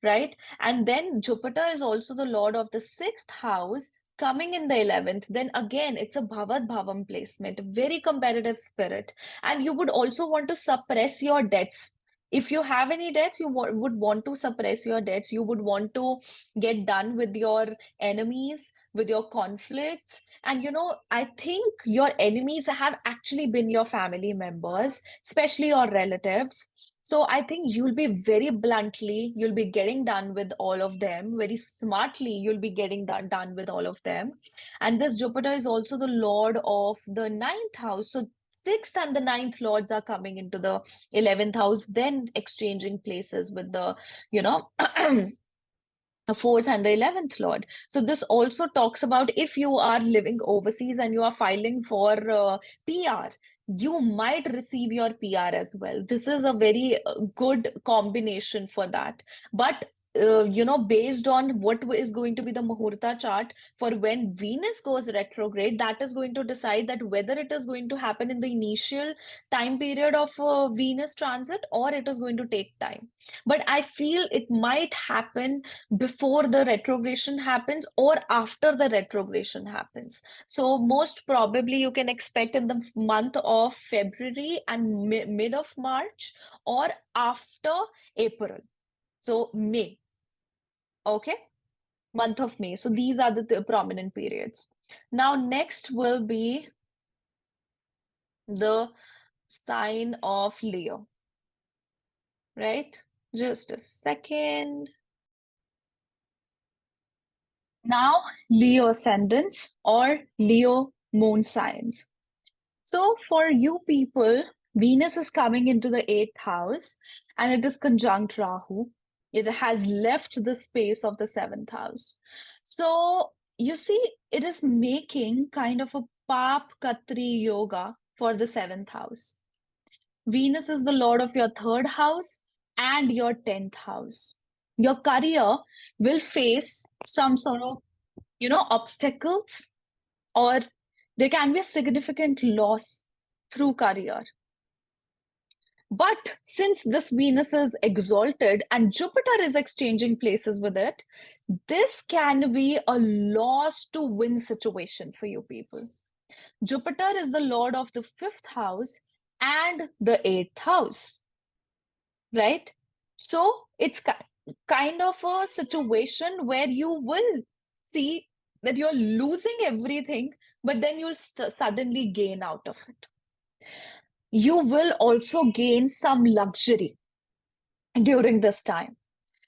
right? And then Jupiter is also the lord of the sixth house, coming in the 11th. Then again, it's a Bhavad Bhavam placement, very competitive spirit. And you would also want to suppress your debts. If you have any debts, you would want to suppress your debts. You would want to get done with your enemies, with your conflicts. And I think your enemies have actually been your family members, especially your relatives. So I think you'll be very bluntly, you'll be getting done with all of them. Very smartly, you'll be getting done with all of them. And this Jupiter is also the lord of the ninth house. So sixth and the ninth lords are coming into the 11th house, then exchanging places with the, you know, the fourth and the 11th lord. So this also talks about if you are living overseas and you are filing for PR, you might receive your PR as well. This is a very good combination for that. But based on what is going to be the Muhurata chart for when Venus goes retrograde, that is going to decide that whether it is going to happen in the initial time period of Venus transit or it is going to take time. But I feel it might happen before the retrogression happens or after the retrogression happens. So most probably you can expect in the month of February and mid of March or after April. So May, okay? Month of May. So these are the prominent periods. Now next will be the sign of Leo, right? Just a second. Now, Leo ascendants or Leo moon signs. So, for you people, Venus is coming into the eighth house and it is conjunct Rahu. It has left the space of the seventh house. So, you see, it is making kind of a Pap Katri yoga for the seventh house. Venus is the lord of your third house and your 10th house. Your career will face some sort of, obstacles, or there can be a significant loss through career. But since this Venus is exalted and Jupiter is exchanging places with it, this can be a loss to win situation for you people. Jupiter is the lord of the fifth house and the eighth house, right? So it's kind of a situation where you will see that you're losing everything, but then you'll suddenly gain out of it. You will also gain some luxury during this time,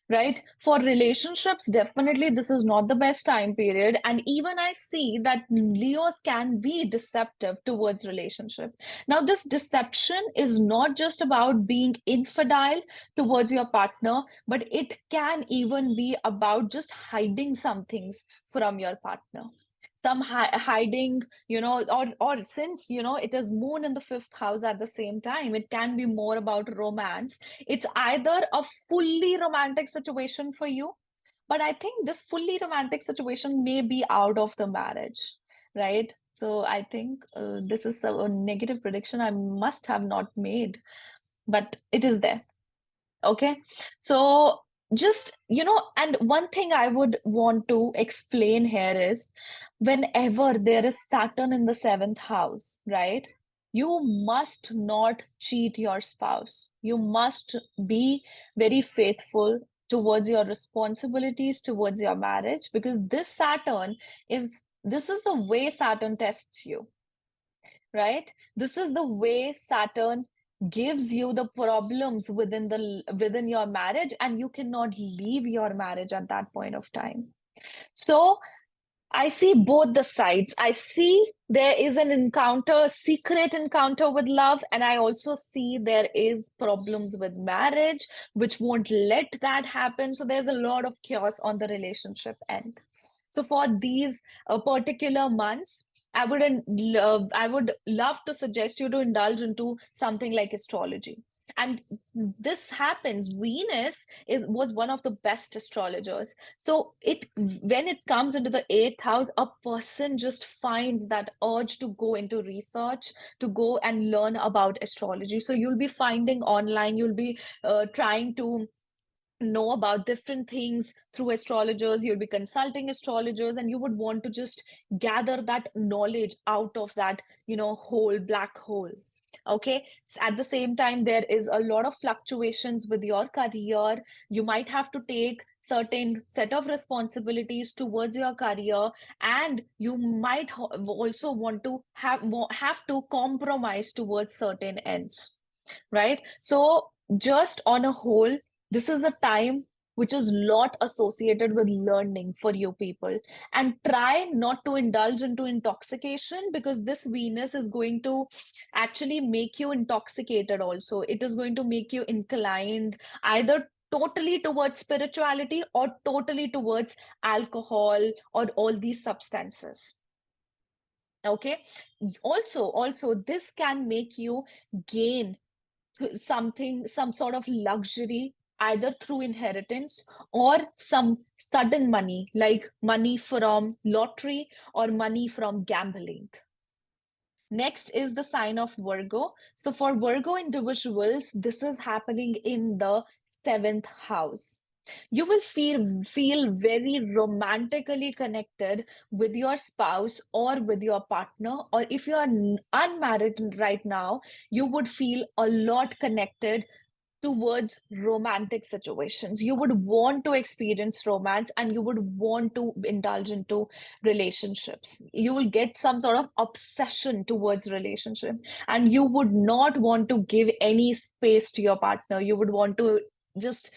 right? For relationships, definitely this is not the best time period. And even I see that Leos can be deceptive towards relationship. Now, this deception is not just about being infidel towards your partner, but it can even be about just hiding some things from your partner. Some hiding, or since, it is moon in the fifth house at the same time, it can be more about romance. It's either a fully romantic situation for you, but I think this fully romantic situation may be out of the marriage, right? So I think this is a negative prediction I must have not made, but it is there. Okay. So just, and one thing I would want to explain here is whenever there is Saturn in the seventh house, right? You must not cheat your spouse. You must be very faithful towards your responsibilities, towards your marriage, because this is the way Saturn tests you, right? This is the way Saturn gives you the problems within your marriage, and you cannot leave your marriage at that point of time. So I see both the sides. I see there is an encounter, secret encounter with love, and I also see there is problems with marriage, which won't let that happen. So there's a lot of chaos on the relationship end. So for these particular months, I would love to suggest you to indulge into something like astrology. And this happens. Venus was one of the best astrologers. So when it comes into the eighth house, a person just finds that urge to go into research, to go and learn about astrology. So you'll be finding online, you'll be trying to know about different things through astrologers, you'll be consulting astrologers, and you would want to just gather that knowledge out of that, whole black hole. Okay. At the same time, there is a lot of fluctuations with your career. You might have to take certain set of responsibilities towards your career, and you might also want to have to compromise towards certain ends, right? So just on a whole, this is a time which is lot associated with learning for you people. And try not to indulge into intoxication, because this Venus is going to actually make you intoxicated also. It is going to make you inclined either totally towards spirituality or totally towards alcohol or all these substances. Okay. Also, this can make you gain some sort of luxury, either through inheritance or some sudden money, like money from lottery or money from gambling. Next is the sign of Virgo. So for Virgo individuals, this is happening in the seventh house. You will feel very romantically connected with your spouse or with your partner, or if you are unmarried right now, you would feel a lot connected towards romantic situations. You would want to experience romance, and you would want to indulge into relationships. You will get some sort of obsession towards relationship, and you would not want to give any space to your partner. You would want to just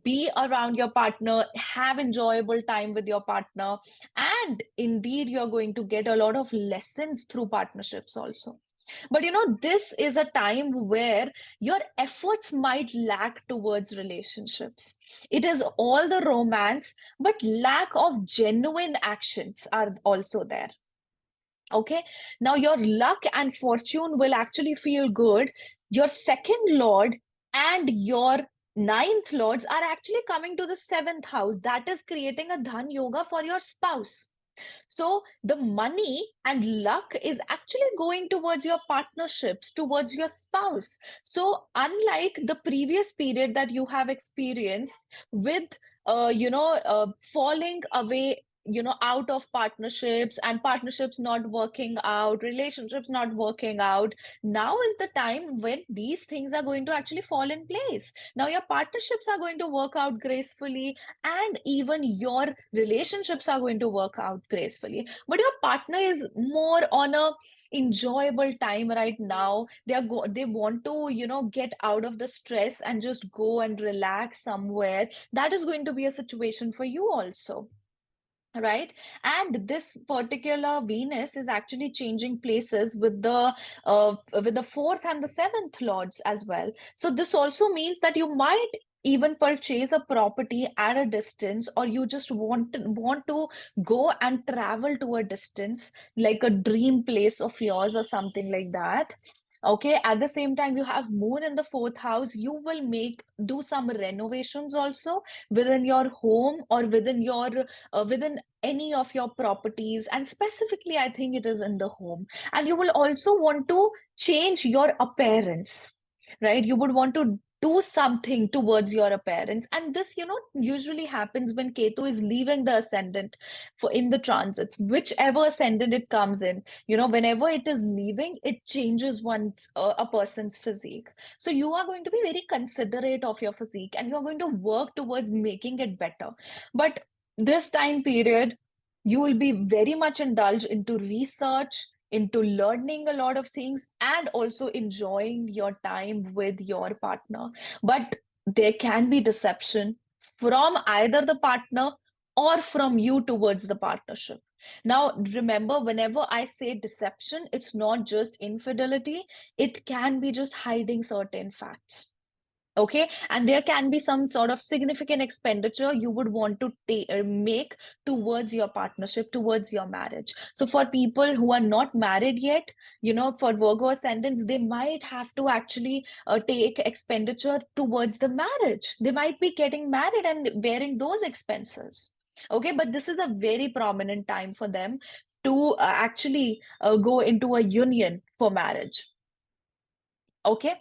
be around your partner, have enjoyable time with your partner, and indeed you're going to get a lot of lessons through partnerships also. But this is a time where your efforts might lack towards relationships. It is all the romance, but lack of genuine actions are also there. Okay. Now your luck and fortune will actually feel good. Your second lord and your ninth lords are actually coming to the seventh house. That is creating a dhan yoga for your spouse. So the money and luck is actually going towards your partnerships, towards your spouse. So unlike the previous period that you have experienced with, falling away, out of partnerships, and partnerships not working out, relationships not working out, now is the time when these things are going to actually fall in place. Now your partnerships are going to work out gracefully, and even your relationships are going to work out gracefully. But your partner is more on a enjoyable time right now. They want to get out of the stress and just go and relax somewhere. That is going to be a situation for you also, right? And this particular Venus is actually changing places with the fourth and the seventh lords as well. So this also means that you might even purchase a property at a distance, or you just want to go and travel to a distance, like a dream place of yours or something like that. Okay, at the same time, you have moon in the fourth house. You will do some renovations also within your home, or within your within any of your properties, and specifically I think it is in the home. And you will also want to change your appearance, right? You would want to do something towards your appearance, and this, usually happens when Ketu is leaving the ascendant for in the transits, whichever ascendant it comes in. Whenever it is leaving, it changes a person's physique. So you are going to be very considerate of your physique, and you are going to work towards making it better. But this time period, you will be very much indulged into research, into learning a lot of things, and also enjoying your time with your partner. But there can be deception from either the partner or from you towards the partnership. Now, remember, whenever I say deception, it's not just infidelity, it can be just hiding certain facts. Okay, and there can be some sort of significant expenditure you would want to make towards your partnership, towards your marriage. So for people who are not married yet, for Virgo ascendants, they might have to actually take expenditure towards the marriage. They might be getting married and bearing those expenses. Okay, but this is a very prominent time for them to actually go into a union for marriage. Okay,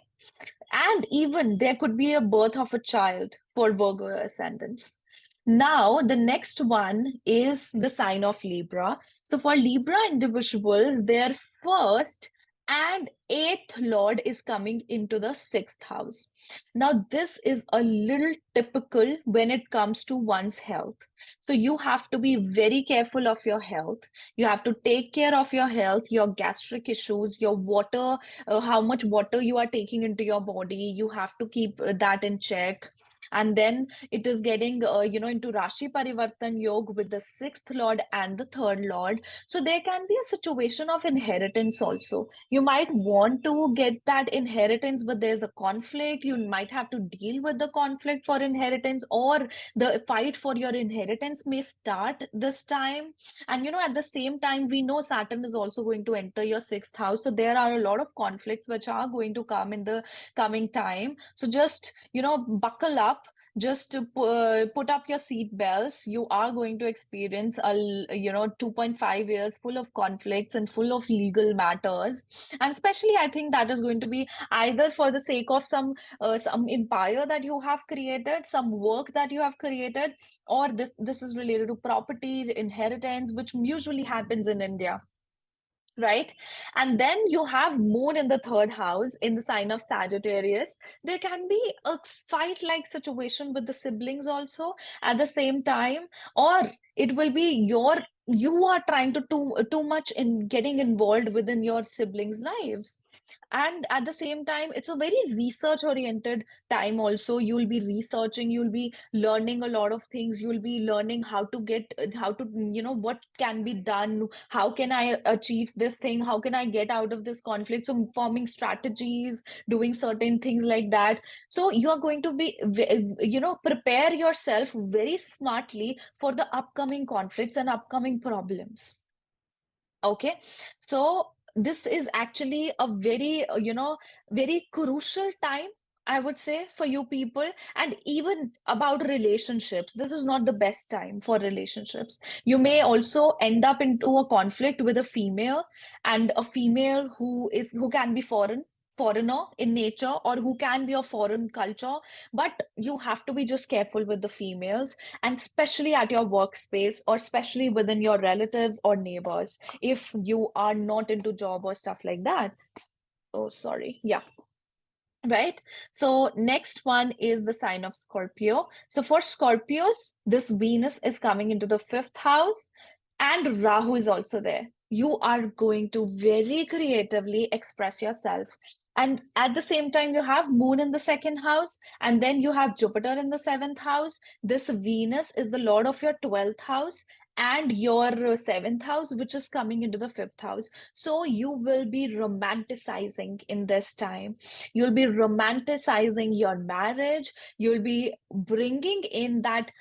and even there could be a birth of a child for Virgo ascendants. Now, the next one is the sign of Libra. So, for Libra individuals, their first and eighth lord is coming into the sixth house. Now, this is a little typical when it comes to one's health. So, you have to be very careful of your health. You have to take care of your health, your gastric issues, your water, how much water you are taking into your body. You have to keep that in check. And then it is getting, into Rashi Parivartan Yog with the sixth lord and the third lord. So there can be a situation of inheritance also. You might want to get that inheritance, but there's a conflict. You might have to deal with the conflict for inheritance, or the fight for your inheritance may start this time. And at the same time, we know Saturn is also going to enter your sixth house. So there are a lot of conflicts which are going to come in the coming time. So just, buckle up. Just to put up your seat belts. You are going to experience 2.5 years full of conflicts and full of legal matters. And especially, I think that is going to be either for the sake of some empire that you have created, some work that you have created, or this is related to property, inheritance, which usually happens in India. Right. And then you have moon in the third house in the sign of Sagittarius. There can be a fight like situation with the siblings also at the same time, or it will be you are trying to too much in getting involved within your siblings' lives. And at the same time, it's a very research oriented time also. You'll be researching, you'll be learning a lot of things, you'll be learning how to what can be done, how can I achieve this thing, how can I get out of this conflict. So forming strategies, doing certain things like that. So you are going to be prepare yourself very smartly for the upcoming conflicts and upcoming problems. Okay, so this is actually a very, very crucial time, I would say, for you people. And even about relationships, this is not the best time for relationships. You may also end up into a conflict with a female, and a female who can be foreigner in nature, or who can be a foreign culture. But you have to be just careful with the females, and especially at your workspace, or especially within your relatives or neighbors, if you are not into job or stuff like that. Oh, sorry. Yeah. Right. So next one is the sign of Scorpio. So for Scorpios, this Venus is coming into the fifth house, and Rahu is also there. You are going to very creatively express yourself. And at the same time, you have Moon in the second house, and then you have Jupiter in the seventh house. This Venus is the lord of your 12th house, and your seventh house, which is coming into the fifth house. So you will be romanticizing in this time. You'll be romanticizing your marriage. You'll be bringing in that,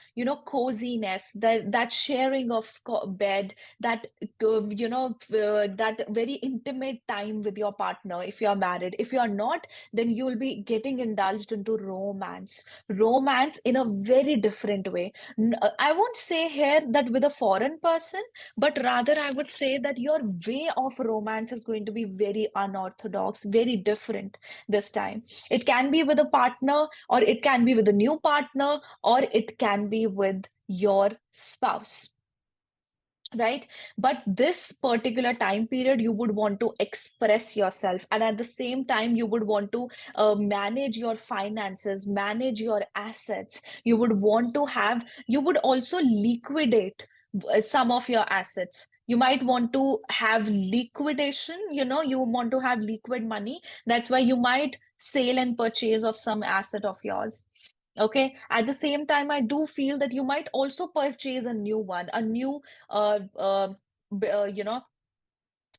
coziness, that sharing of bed, that, that very intimate time with your partner if you're married. If you're not, then you'll be getting indulged into romance in a very different way. I won't say here that with a foreign person, but rather I would say that your way of romance is going to be very unorthodox, very different this time. It can be with a partner, or it can be with a new partner, or it can be with your spouse, right? But this particular time period, you would want to express yourself, and at the same time you would want to manage your finances, manage your assets. You would also liquidate some of your assets. You might want to have liquidation, you want to have liquid money. That's why you might sale and purchase of some asset of yours. Okay. At the same time, I do feel that you might also purchase a new one, a new uh, uh, you know,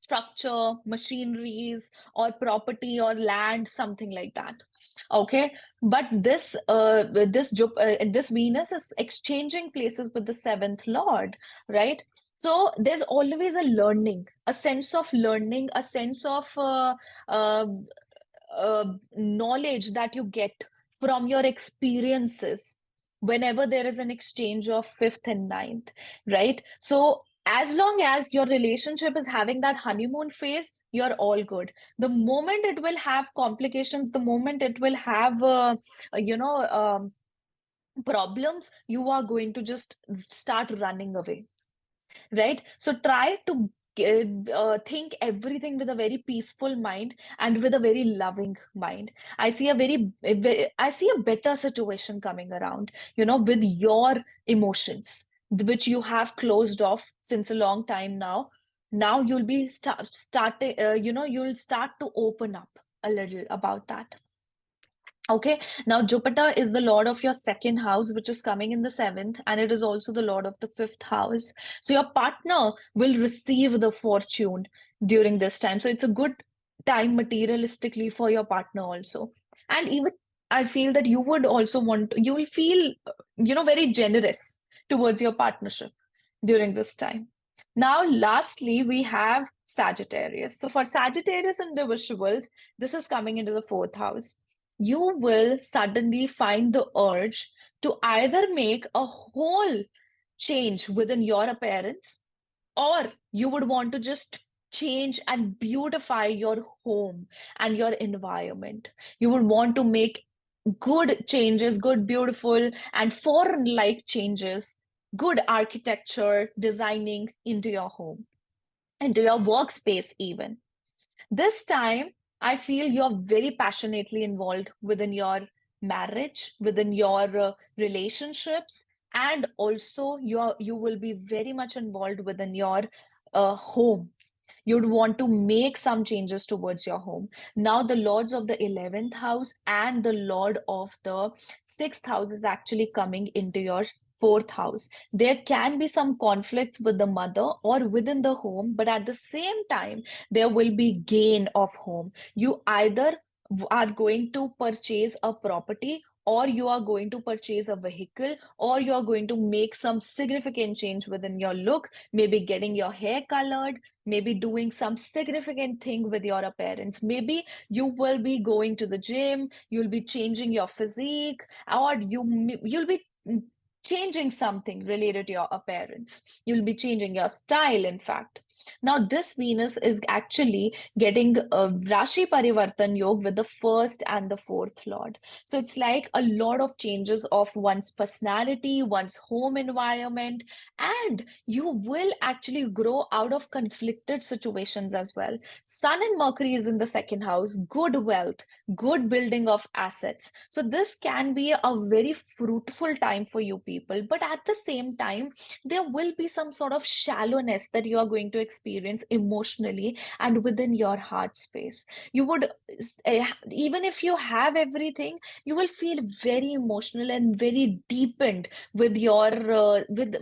structure, machineries, or property or land, something like that. Okay, but this Venus is exchanging places with the seventh lord, right? So there's always a learning, a sense of learning, a sense of uh, knowledge that you get from your experiences whenever there is an exchange of fifth and ninth, right? So as long as your relationship is having that honeymoon phase, you're all good. The moment it will have complications, the moment it will have, you know, problems, you are going to just start running away, right? So try to think everything with a very peaceful mind and with a very loving mind. I see a better situation coming around, with your emotions, which you have closed off since a long time now. Now you'll be starting, you'll start to open up a little about that. Okay, now Jupiter is the lord of your second house, which is coming in the seventh, and it is also the lord of the fifth house. So your partner will receive the fortune during this time. So it's a good time materialistically for your partner also. And even I feel that you will feel, very generous towards your partnership during this time. Now, lastly, we have Sagittarius. So for Sagittarius individuals, this is coming into the fourth house. You will suddenly find the urge to either make a whole change within your appearance, or you would want to just change and beautify your home and your environment. You would want to make good changes, good, beautiful, and foreign like changes, good architecture, designing into your home, into your workspace, even. This time, I feel you're very passionately involved within your marriage, within your relationships, and also you will be very much involved within your home. You'd want to make some changes towards your home. Now, the lords of the 11th house and the lord of the sixth house is actually coming into your fourth house. There can be some conflicts with the mother or within the home, but at the same time, there will be gain of home. You either are going to purchase a property, or you are going to purchase a vehicle, or you are going to make some significant change within your look, maybe getting your hair colored, maybe doing some significant thing with your appearance. Maybe you will be going to the gym, you'll be changing your physique, or you'll be changing something related to your appearance. You'll be changing your style, in fact. Now, this Venus is actually getting a Rashi Parivartan Yog with the first and the fourth lord. So it's like a lot of changes of one's personality, one's home environment, and you will actually grow out of conflicted situations as well. Sun and Mercury is in the second house, good wealth, good building of assets. So this can be a very fruitful time for you people, but at the same time, there will be some sort of shallowness that you are going to experience emotionally and within your heart space. You would, even if you have everything, you will feel very emotional and very deepened with your with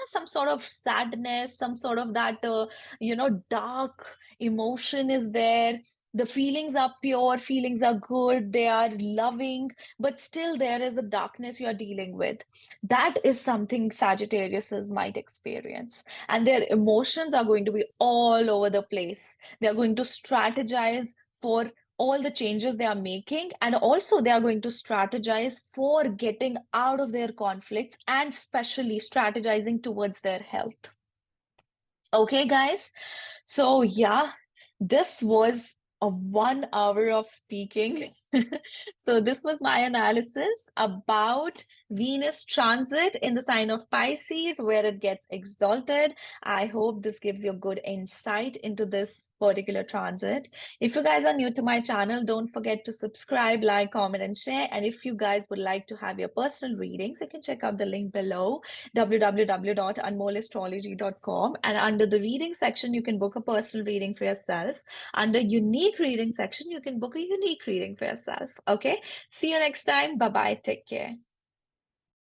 some sort of sadness, some sort of that dark emotion is there. The feelings are pure, feelings are good, they are loving, but still there is a darkness you are dealing with. That is something Sagittariuses might experience, and their emotions are going to be all over the place. They are going to strategize for all the changes they are making, and also they are going to strategize for getting out of their conflicts, and especially strategizing towards their health. Okay, guys. So, yeah, this was a 1 hour of speaking. So, this was my analysis about Venus transit in the sign of Pisces, where it gets exalted. I hope this gives you a good insight into this particular transit. If you guys are new to my channel, don't forget to subscribe, like, comment, and share. And if you guys would like to have your personal readings, you can check out the link below, www.anmollastrology.com, and under the reading section you can book a personal reading for yourself. Under unique reading section you can book a unique reading for yourself. Okay, see you next time. Bye bye, take care.